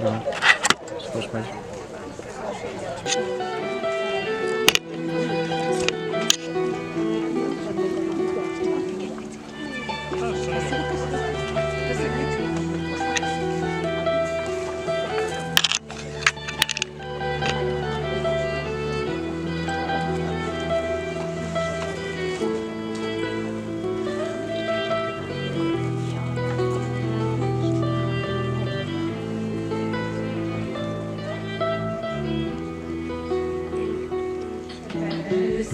Na, és most megy.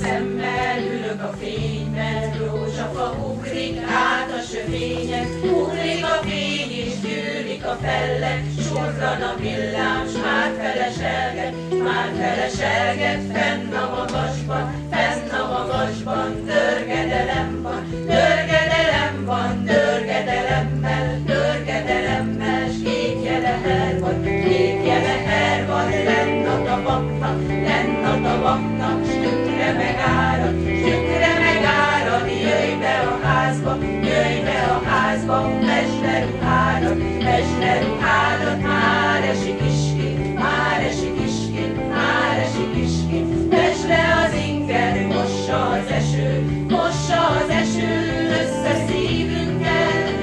Szemmel ülök a fényben, rózsafa ugrik át a sövényen, ugrik a fény és gyűlik a fellek, surran a villám, s már feleselget, fenn a magasban, dörgedelem van, dörgedelemmel, s kékje leher van, lenn a tavaknak, s tükre megárad, jöjj be a házba, vesd le ruhádat, már esik iskin, vesd le az inger, mossa az eső, össze szívünket.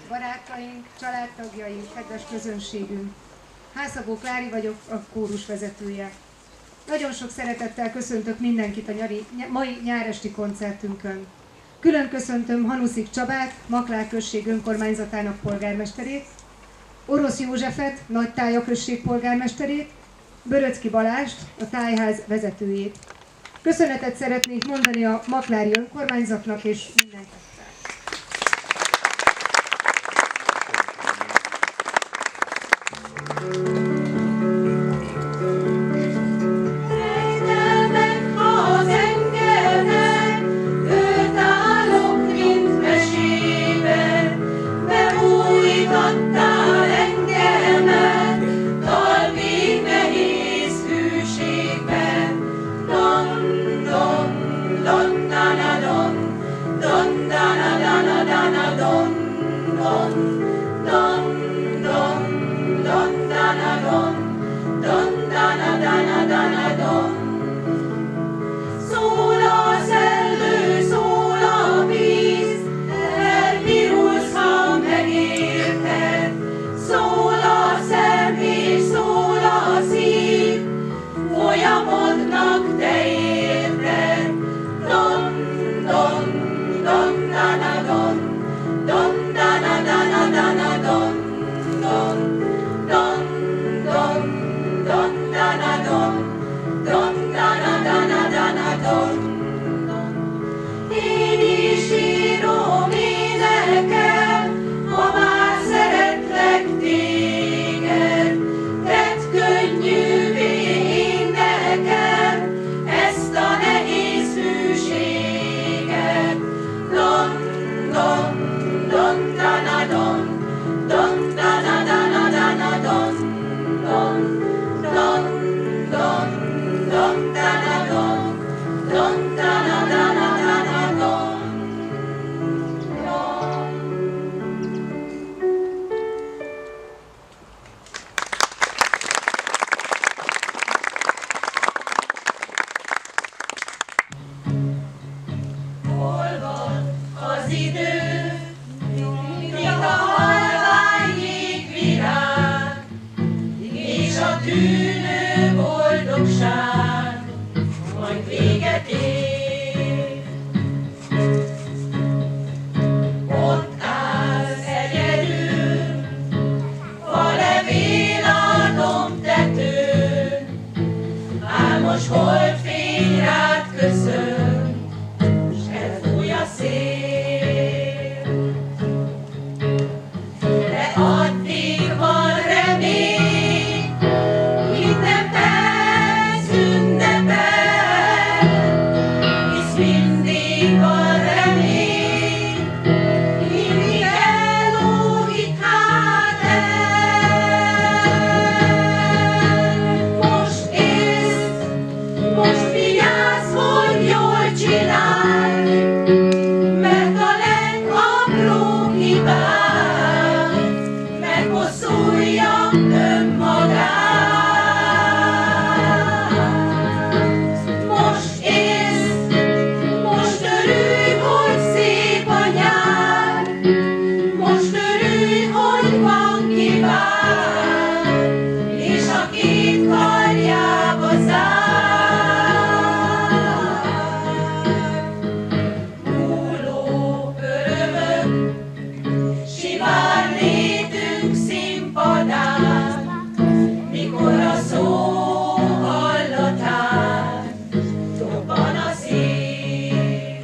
Barátaink, családtagjaink, kedves közönségünk! Hászagó Klári vagyok, a kórus vezetője. Nagyon sok szeretettel köszöntök mindenkit a mai nyáresti koncertünkön. Külön köszöntöm Hanuszik Csabát, Maklár község önkormányzatának polgármesterét, Orosz Józsefet, Nagytálya község polgármesterét, Böröcki Balást, a tájház vezetőjét. Köszönetet szeretnék mondani a maklári önkormányzatnak és mindenkinek. Don, don, don, don, don, don, a tűnő boldogság majd véget ér. Ott állsz egyedül, a levél a dombtetőn, álmos holdfény rád köszön, s elfúj a szél. De addig van remény, minden perc ünnepel, hisz mindig van remény, mindig elóhít hát el. Most ész, most vigyázz, hogy jól csináld, mert a legapróbb hibád meghosszulja önmagát. Most ész, most örülj, hogy szép a nyár, most örülj, hogy van kivár, és a két karjába zár. Múló örömök, sivár létünk színpadán, mikor a szó hallatán dobban a szív.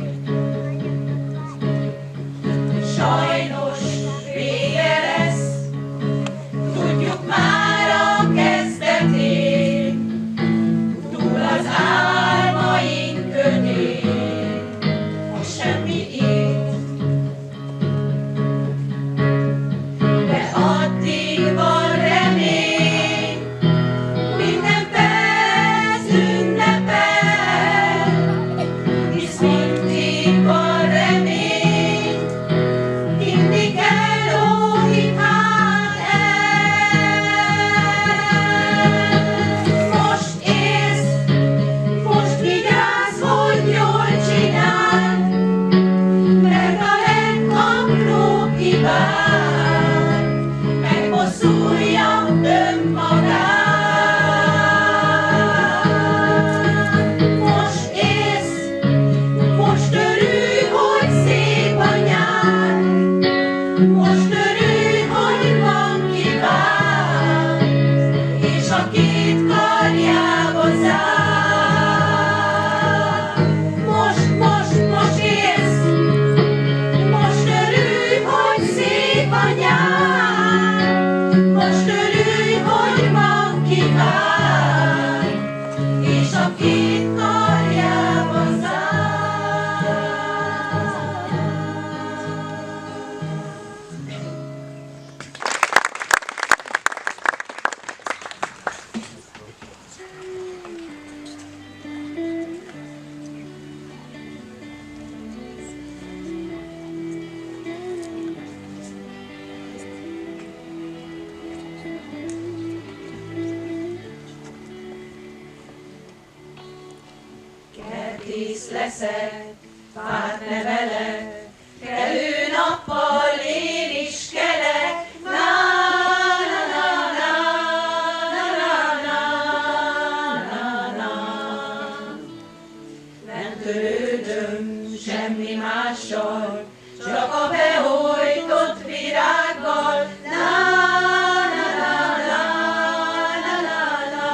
Sajnos vége lesz, tudjuk már a kezdetét, túl az álmaink könnyén, a semmi itt. De addig van remény, minden perc ünnepel, hisz mindig van remény, mindig elóhít hát el. Most ész, most vigyázz, hogy jól csináld, mert a legapróbb hibád meghosszulja önmagát. Most ész, most örülj, hogy szép a nyár, most örülj, hogy van kivár, és a két karjába zár. Most ész, most örülj, hogy szép a nyár, most örülj, hogy van kivár, és a két karjába zár. Kertész leszek, fát nevelek, kelő nappal én is kelek. Na, na, na, na, na, na, na, na, na. Nem törődöm semmi mással, csak a behojtott virággal. Na, na, na, na, na, na, na.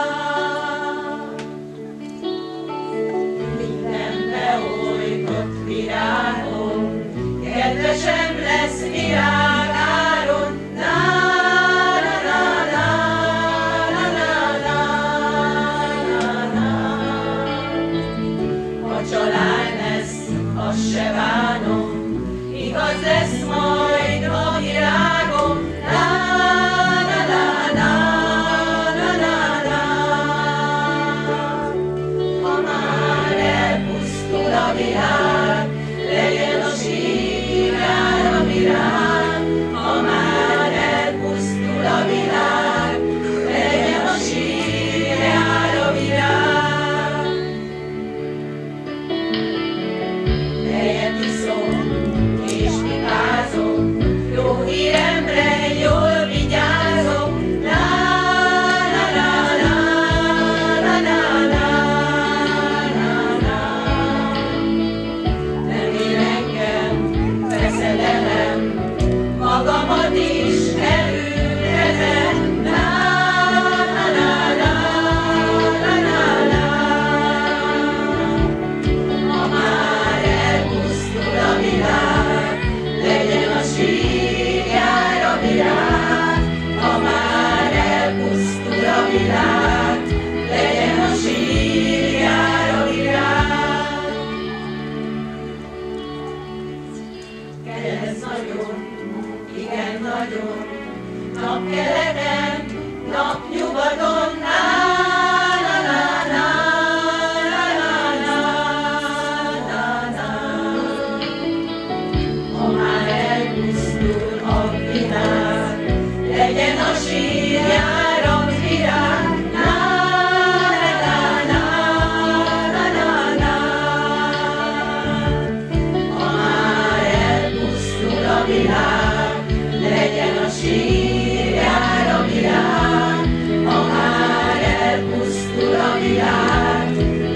Minden behojtott virágon világ, legyen a sírjára virág. Kereszt nagyon, igen nagyon, napkeleten, napnyugaton, ha már elpusztul a világ, legyen a sírjára virág. Ha már elpusztul a világ, legyen a sírjára virág. Ha már elpusztul a világ,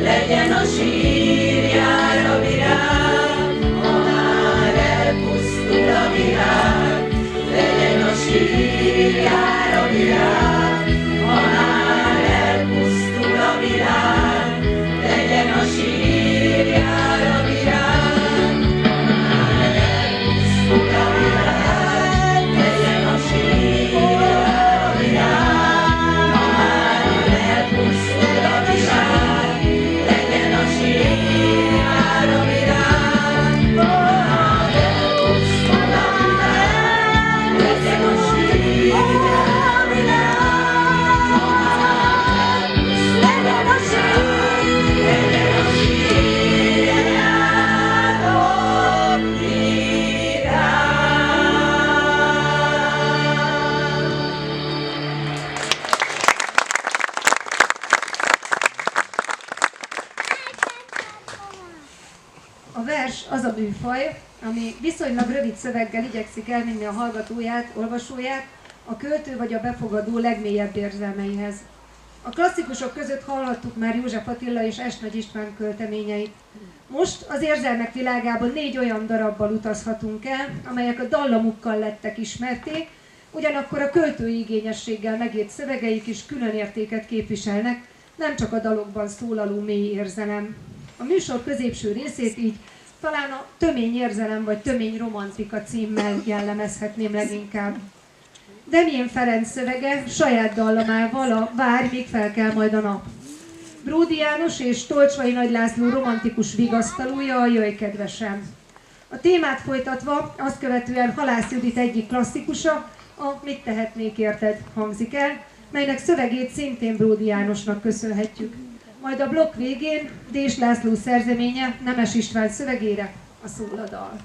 legyen a sírjára virág. Ha már elpusztul a világ, legyen a sírjára virág. Ha már elpusztul a világ, legyen a sírjára virág. Ha már elpusztul a világ, legyen a sírjára virág. Ha már elpusztul a világ, legyen a sírjára virág. Ha már elpusztul a világ, legyen a sírjára virág. Ha már elpusztul a világ, legyen a sírjára virág. A vers az a műfaj, ami viszonylag rövid szöveggel igyekszik elvinni a hallgatóját, olvasóját a költő vagy a befogadó legmélyebb érzelmeihez. A klasszikusok között hallhattuk már József Attila és S. Nagy István költeményeit. Most az érzelmek világában 4 olyan darabbal utazhatunk el, amelyek a dallamukkal lettek ismerté, ugyanakkor a költői igényességgel megírt szövegeik is külön értéket képviselnek, nem csak a dalokban szólaló mély érzelem. A műsor középső részét így talán a tömény érzelem vagy tömény romantika címmel jellemezhetném leginkább. Demjén Ferenc szövege saját dallamával a Várj, míg felkel majd a nap. Bródi János és Tolcsvai Nagy László romantikus vigasztalója a Jöjj kedvesem. A témát folytatva, azt követően Halász Judit egyik klasszikusa, a Mit tehetnék érted hangzik el, melynek szövegét szintén Bródi Jánosnak köszönhetjük. Majd a blokk végén Dés László szerzeménye Nemes István szövegére a szól a dal.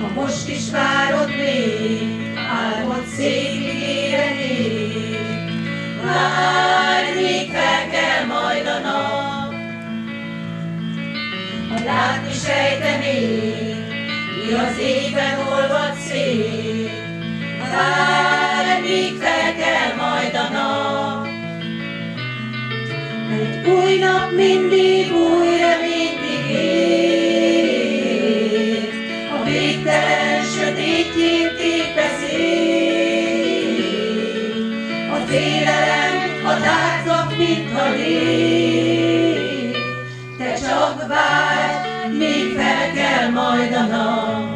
Ha most is várod még, álmod szép ígéreték, várj, míg felkel majd a nap. Ha látni sejtenék, mi az égben olvad szép, várj, míg felkel majd a nap. Egy új nap mindig új reményt ígér, a végtelen sötétjét képezi. A félelem, a tárcak, mintha lég, te csak várj, míg felkel majd a nap.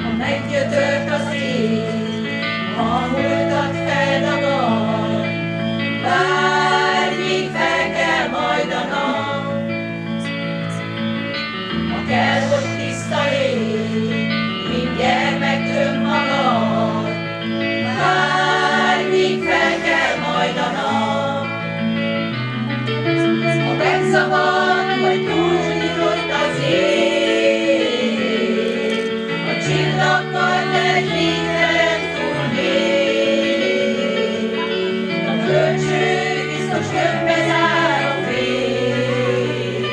Ha meggyötört az ég, ha a múltat feldagad, várj, míg felkel majd a nap. Ha kell, hogy tiszta légy, mint gyermek önmagad, várj, míg felkel majd a nap. Ha megszabad, vagy túlnyitott az ég, a csillagokkal lehet végtelen túlmér. A kölcső biztos gömbbe zár a fény,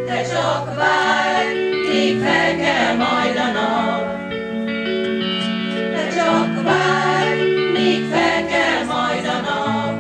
te csak várj, míg felkel majd a nap. Te csak várj, míg felkel majd a nap.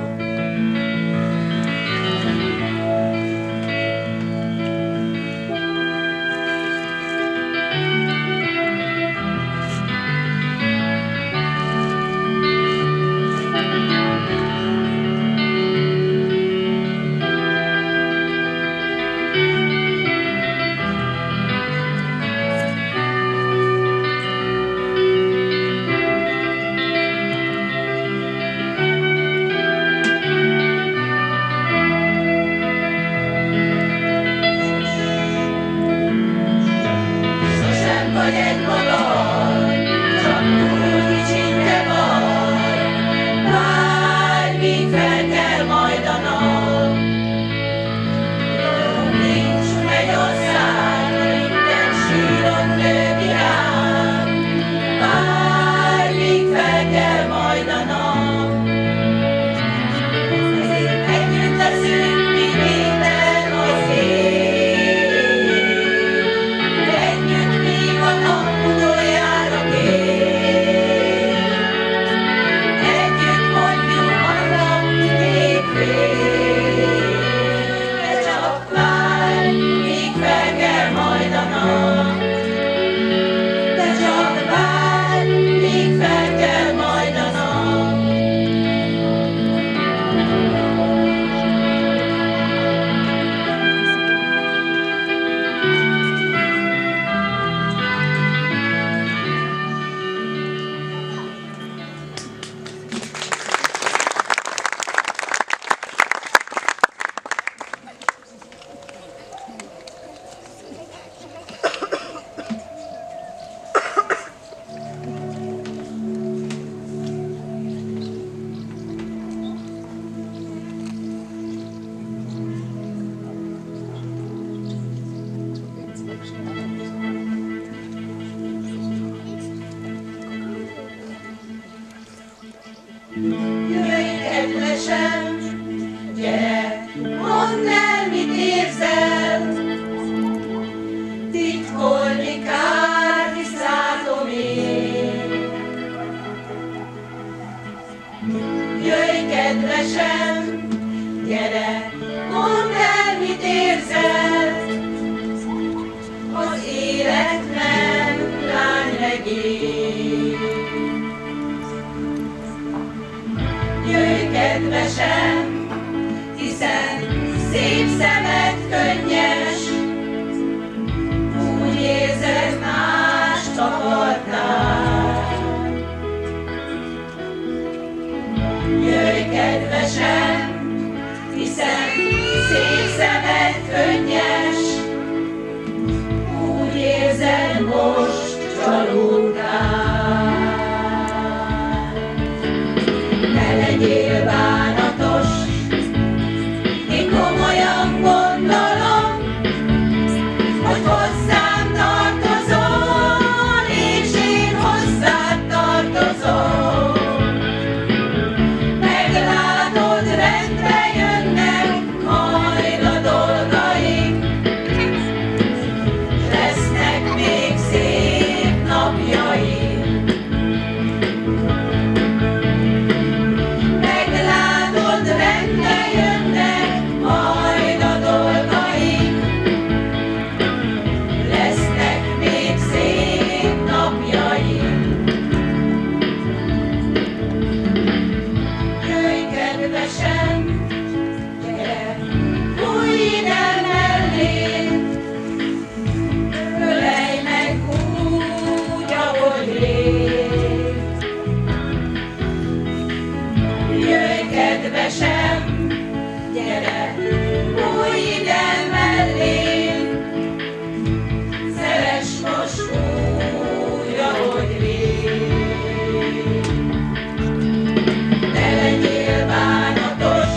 Jöjj, kedvesem, gyere, mondd el, mit érzel. Titkolni kár, hisz látom én. Jöjj, kedvesem, gyere, mondd el, mit érzel. Az élet nem lányregény. Jöjj, kedvesem, hiszen szép szemed könnyes, úgy érzed, mást akartál. Jöjj, kedvesem, hiszen szép szemed könnyes, úgy érzed, most csalódtál. Ne legyél bánatos, én komolyan gondolom, hogy hozzám tartozol, és én hozzád tartozom. Meglátod, rendbe jönnek majd a dolgaink, lesznek még szép napjaink. Meglátod, rendbe jönnek majd a dolgaink, lesznek még szép napjaink. Jöjj, kedvesem, gyere, fújj ide mellém, ölelj meg úgy, ahogy rég. Jöjj, kedvesem, gyere, fújj ide mellém, szeress most úgy, ahogy rég. Ne legyél bánatos,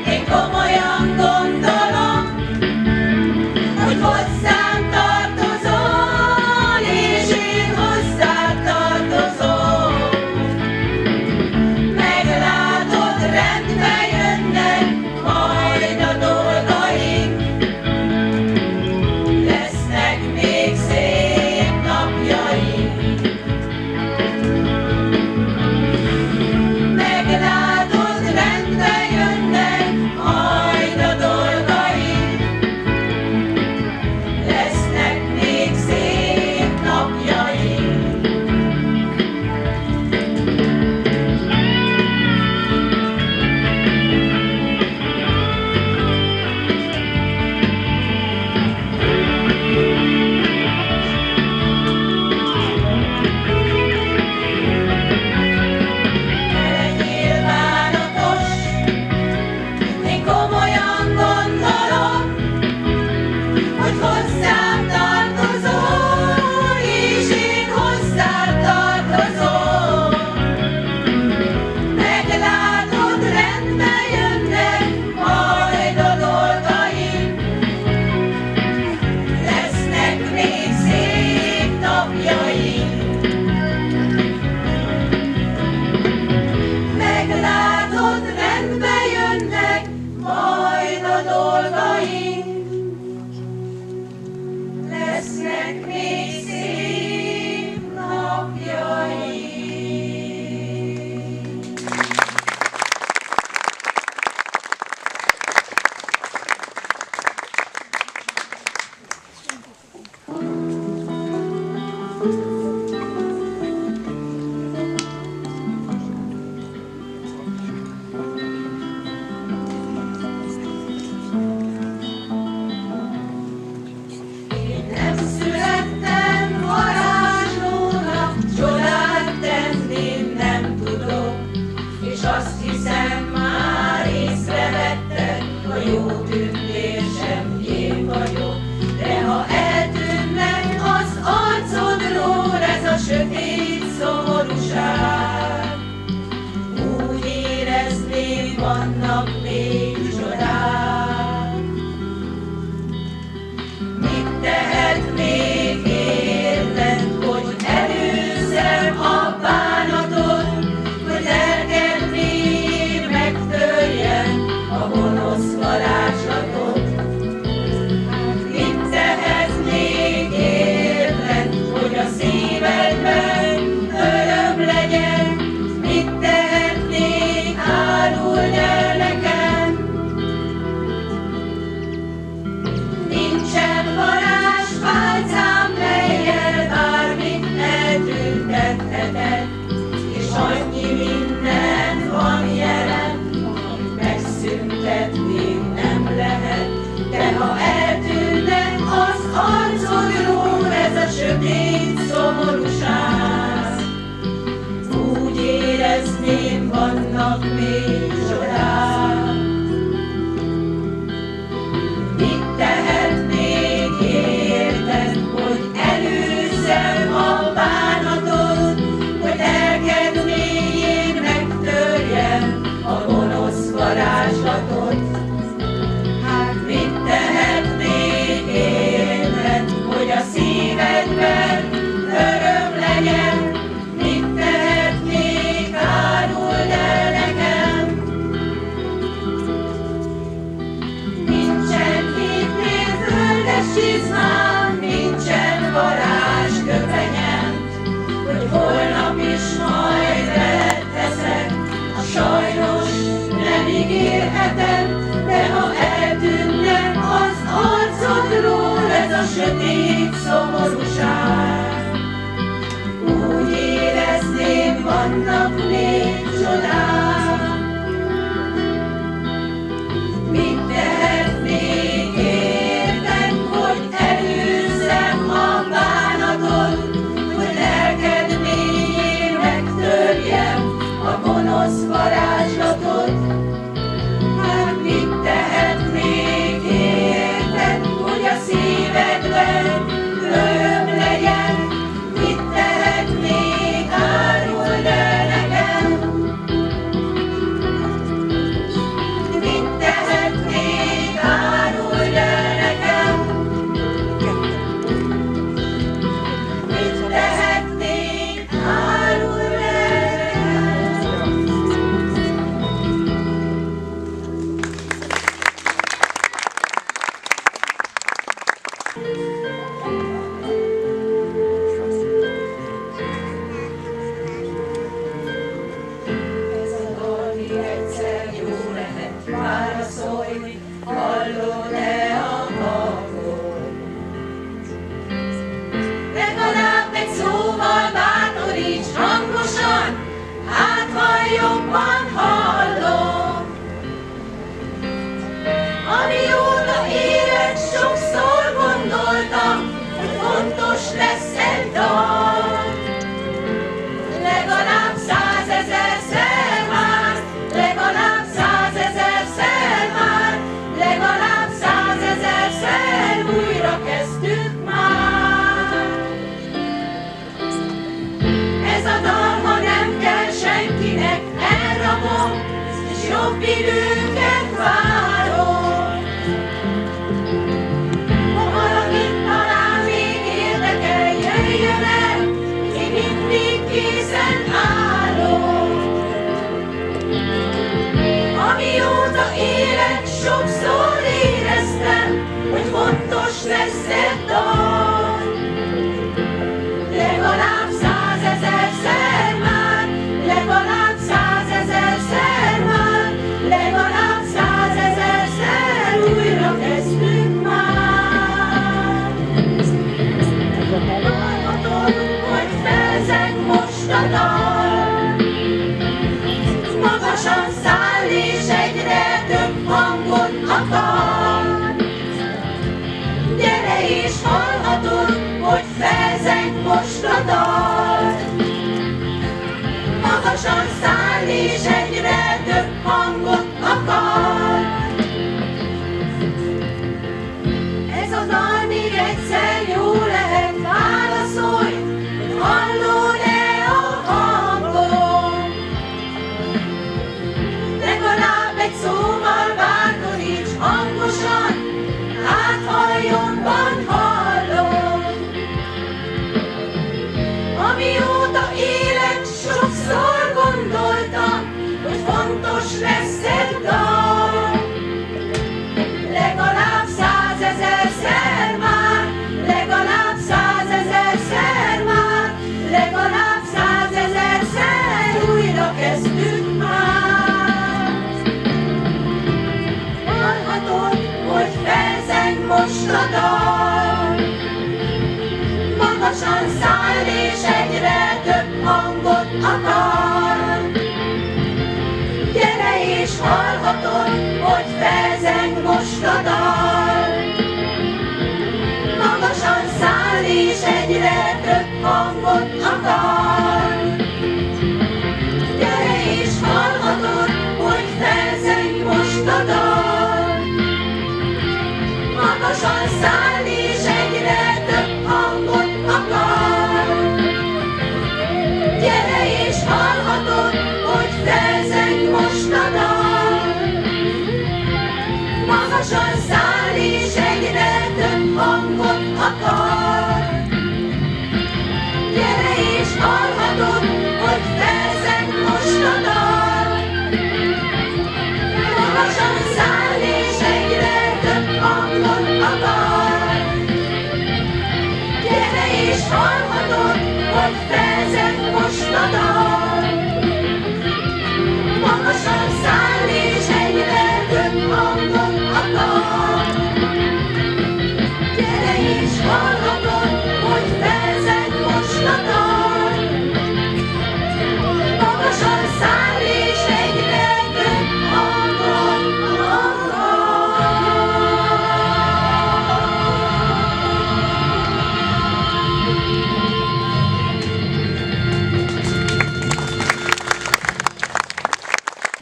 én komolyan gondolom, hogy hozzám tartozol, és én hozzád tartozom. Meglátod, rendbe jönnek majd a dolgaink, hajomban hallom. Amióta élek, sokszor gondoltam, hogy fontos lesz egy dal. Legalább 100 000-szer már, legalább 100 000-szer már, legalább 100 000-szer újra kezdtük már. Ez a dal, ha nem kell senkinek, elragom, és jobb időket várom. Ha valakit talán még érdekel, jöjjön el, én mindig készen állok. Amióta élek, sokszor éreztem, hogy fontos lesz egy dal. Legalább 100 000-szer már, legalább 100 000-szer már, legalább 100 000-szer újra kezdtük már. Hallhatod, hogy felzeng most a dal, magasan száll és egyre több hangot akar. Gyere és hallhatod, hogy felzeng most a dal, magasan száll és egyre több hangot akar. Ez a dal még egyszer jó lehet, válaszolj, hogy hallod-e a hangom. Legalább egy szóval bátoríts hangosan, hát hajomban hallom. Amióta élek, sokszor gondoltam, hogy fontos lesz egy dal. Legalább 100 000-szer már, legalább 100 000-szer már, legalább 100 000-szer újra kezdtük már. Hallhatod, hogy felzeng most a dal, magasan száll és egyre több hangot akar. Gyere és hallhatod, hogy felzeng most a dal, magasan száll és egyre több hangot akar. Gyere és hallhatod, hogy felzeng most a dal, magasan száll és egyre több hangot akar. Gyere és hallhatod, hogy felzeng most a dal, magasan száll és egyre több hangot akar. Gyere és hallhatod, hogy felzeng most a dal, magasan száll és egyre több hangot akar. Gyere és hallhatod, hogy felzeng most a dal, magasan száll és egyre több hangot akar. Gyere és hallhatod, hogy felzeng most a dal, magasan száll és egyre több hangot akar.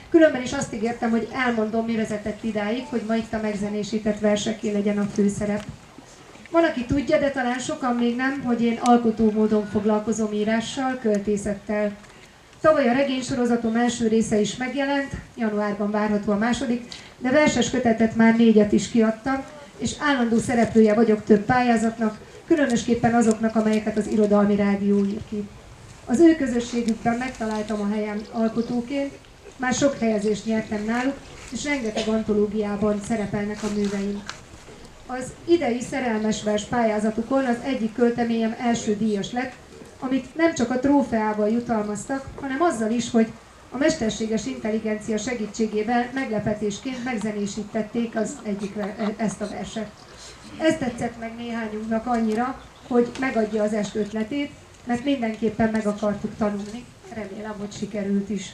Különben is azt ígértem, hogy elmondom, mi vezetett idáig, hogy ma itt a megzenésített verseké legyen a főszerep. Van, aki tudja, de talán sokan még nem, hogy én alkotó módon foglalkozom írással, költészettel. Tavaly a regénysorozatom első része is megjelent, januárban várható a második, de verses kötetet már 4-et is kiadtam, és állandó szereplője vagyok több pályázatnak, különösképpen azoknak, amelyeket az Irodalmi Rádió ír ki. Az ő közösségükben megtaláltam a helyem alkotóként, már sok helyezést nyertem náluk, és rengeteg antológiában szerepelnek a műveim. Az idei szerelmes vers pályázatukon az egyik költeményem első díjas lett, amit nem csak a trófeával jutalmaztak, hanem azzal is, hogy a mesterséges intelligencia segítségével meglepetésként megzenésítették ezt a verset. Ez tetszett meg néhányunknak annyira, hogy megadja az est ötletét, mert mindenképpen meg akartuk tanulni. Remélem, hogy sikerült is.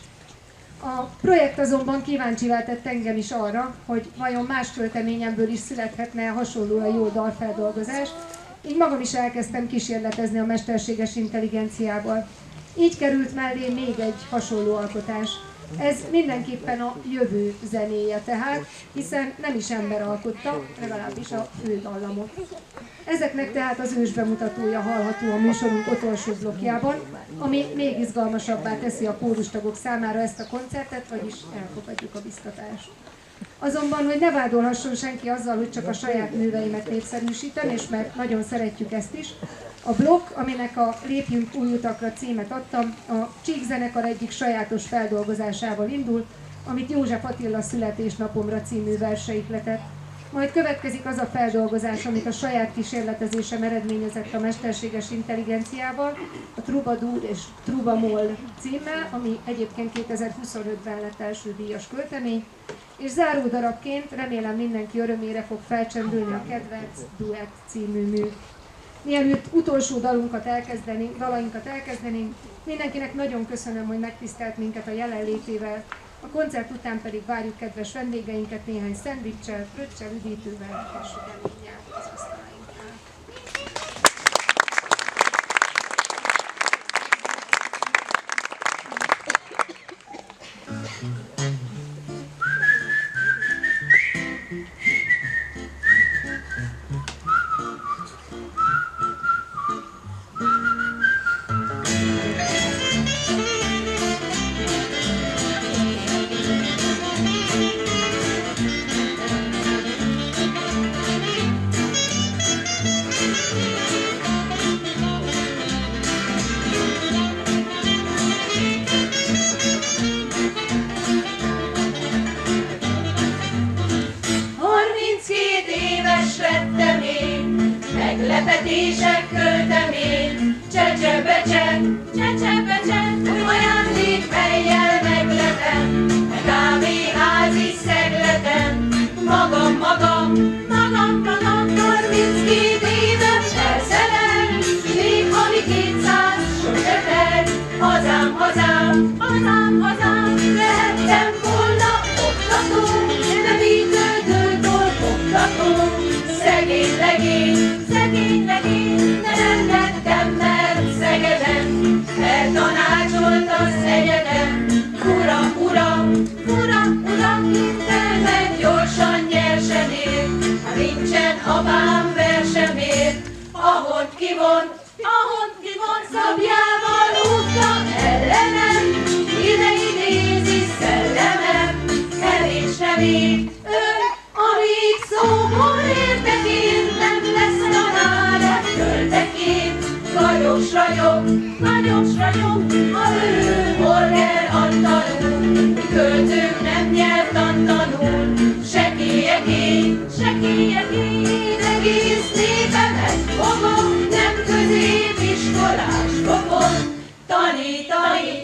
A projekt azonban kíváncsivá tett engem is arra, hogy vajon más költeményemből is születhetne hasonlóan jó dalfeldolgozás, így magam is elkezdtem kísérletezni a mesterséges intelligenciával. Így került mellé még egy hasonló alkotás. Ez mindenképpen a jövő zenéje tehát, hiszen nem is ember alkotta, legalábbis a fő dallamot. Ezeknek tehát az ősbemutatója hallható a műsorunk utolsó blokkjában, ami még izgalmasabbá teszi a kórustagok számára ezt a koncertet, vagyis elfogadjuk a biztatást. Azonban, hogy ne vádolhasson senki azzal, hogy csak a saját műveimet népszerűsítem, és mert nagyon szeretjük ezt is, a blokk, aminek a Lépjünk új utakra címet adtam, a Csík zenekar egyik sajátos feldolgozásával indul, amit József Attila születésnapomra című verse ihletett. Majd következik az a feldolgozás, amit a saját kísérletezésem eredményezett a mesterséges intelligenciával, a Troubadour és Troubamol címmel, ami egyébként 2025-ben lett első díjas költemény, és záró darabként remélem mindenki örömére fog felcsendülni a kedvenc Duett című mű. Mielőtt utolsó dalainkat elkezdenénk, mindenkinek nagyon köszönöm, hogy megtisztelt minket a jelenlétével, a koncert után pedig várjuk kedves vendégeinket néhány szendvicssel, fröccsel, üdítővel és süteménnyel az asztalainknál. Meglepetések költemény, csecsebecse, új ajándék, mellyel meglepem, e kávéházi szegletem, magam, 32 éves elszerel, még havi 200 sose fel, hazám, lehettem volna oktató, de működőtől oktató, szegény legény, de nem lettem, mert Szegeden eltanácsolt az egyetem. Uram, internet gyorsan nyersen ér, ha nincsen apám versemért, ahont kivont, szabjával útta ellenem, ide idézi szellemem, kevés nevét ő, amíg szóból értek én, nem lesz tanár töltekén. Gagyos ragyog, a örül Borger Antalul, mi költők nem nyelvtan tanul, sekélyek én, egész népemet fogom, nem középiskolás rokon. Tanítani.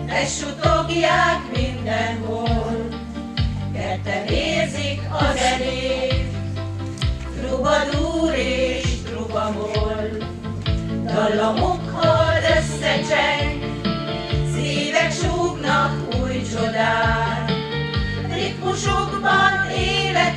Besutogják mindenhol, ketten érzik a zenét, Troubadour és Troubamol. Dallamokkal összecseng, szívek súgnak új csodát, ritmusokban élet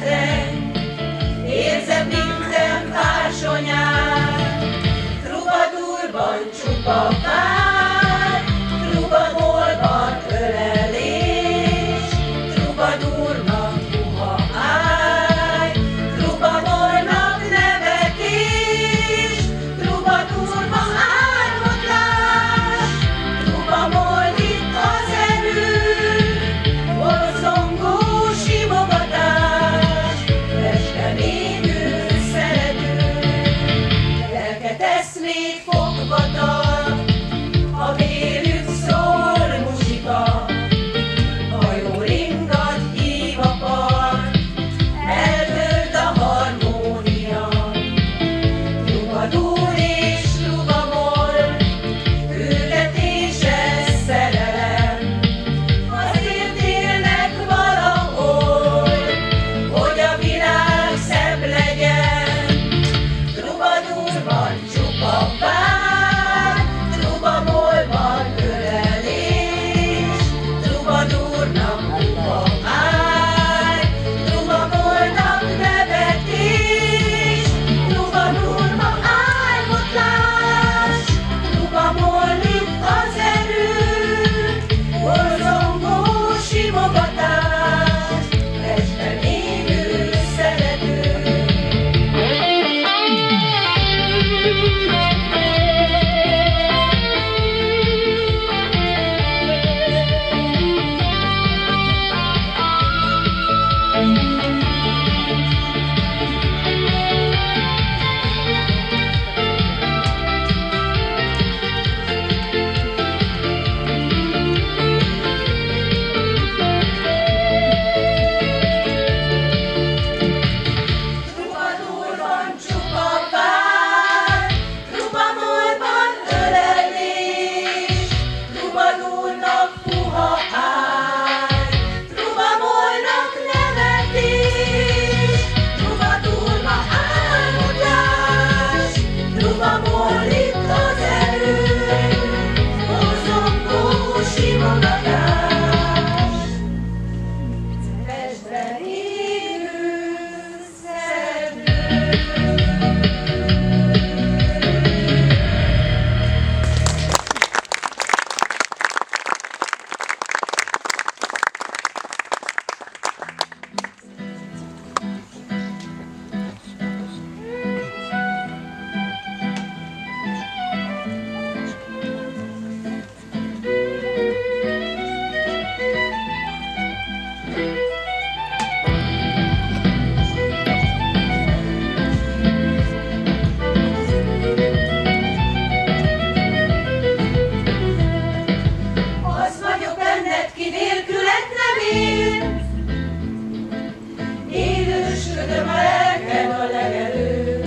ködöm a lelked a legelő.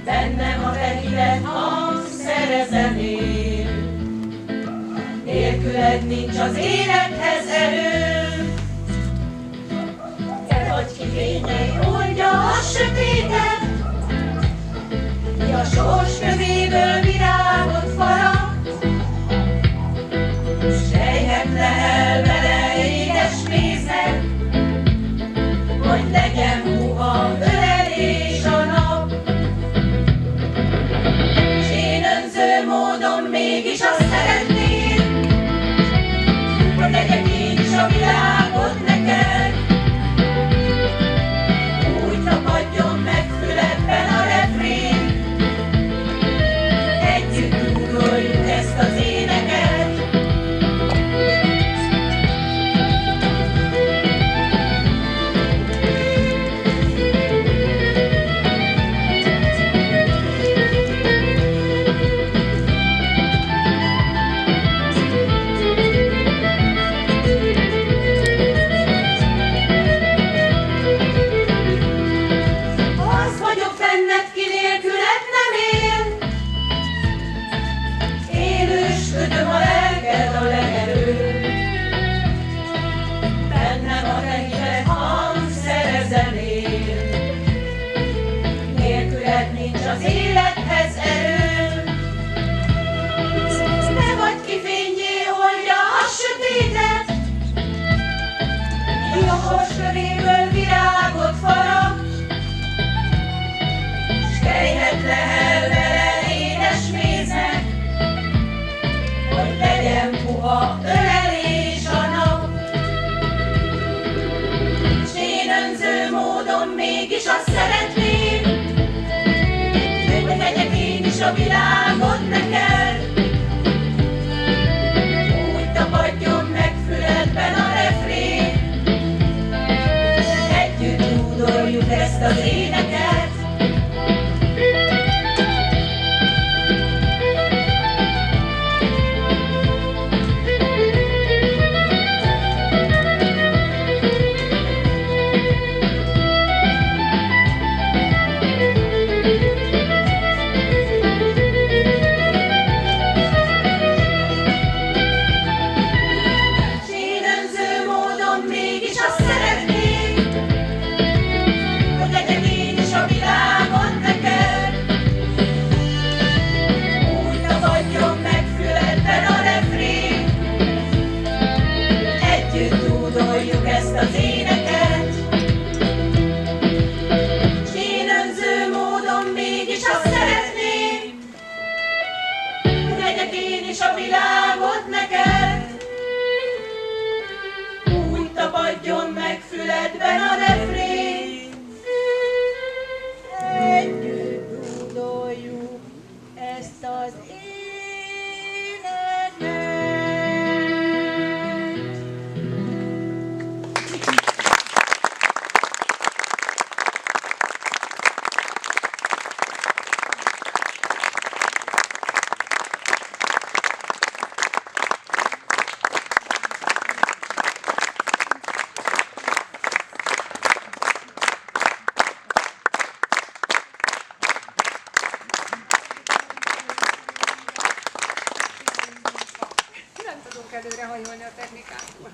Bennem a te híved hangszere zenél, nélküled nincs az élethez erő. Te vagy ki fényei, oldja a sötétet, ki a sors kövéből virágot farag, s sejhet lehel vele édes méznek, hogy legyen puha ölelés a nap. S én önző módon mégis azt szeretném, hogy legyek én is a világot neked. Úgy tapadjon meg füledben a refrén, együtt dúdoljuk ezt az éneket. Az vagyok benned, ki nélküled nem él, élősködöm a lelked a legelő. Bennem a te híved hangszere zenél, nélküled nincs az élethez erő. Te vagy ki fényé, oldja a sötétet, ki a sors kövéből virágot farag, s kelyhet lehel vele édes méznek, hogy legyen puha ölelés a nap. S én önző módon mégis azt szeretném, hogy legyek én is a világot neked. Úgy tapadjon meg füledben a refrén, együtt dúdoljuk ezt az éneket. S én önző módon mégis azt szeretném, hogy legyek én is a világot neked. Úgy tapadjon meg füledben a refrén, együtt dúdoljuk ezt az éneket. S én önző módon mégis azt szeretném, hogy legyek én is a világot neked. Úgy tapadjon meg füledben a refrén, együtt dúdoljuk ezt az éneket. Nem tudunk előre hajolni a technikából.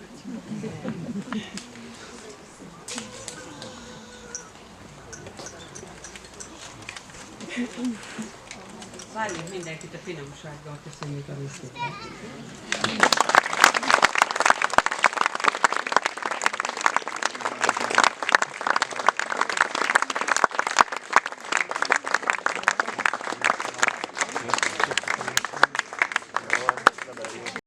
Várjunk mindenkit a finomsággal, köszönjük a részvételt.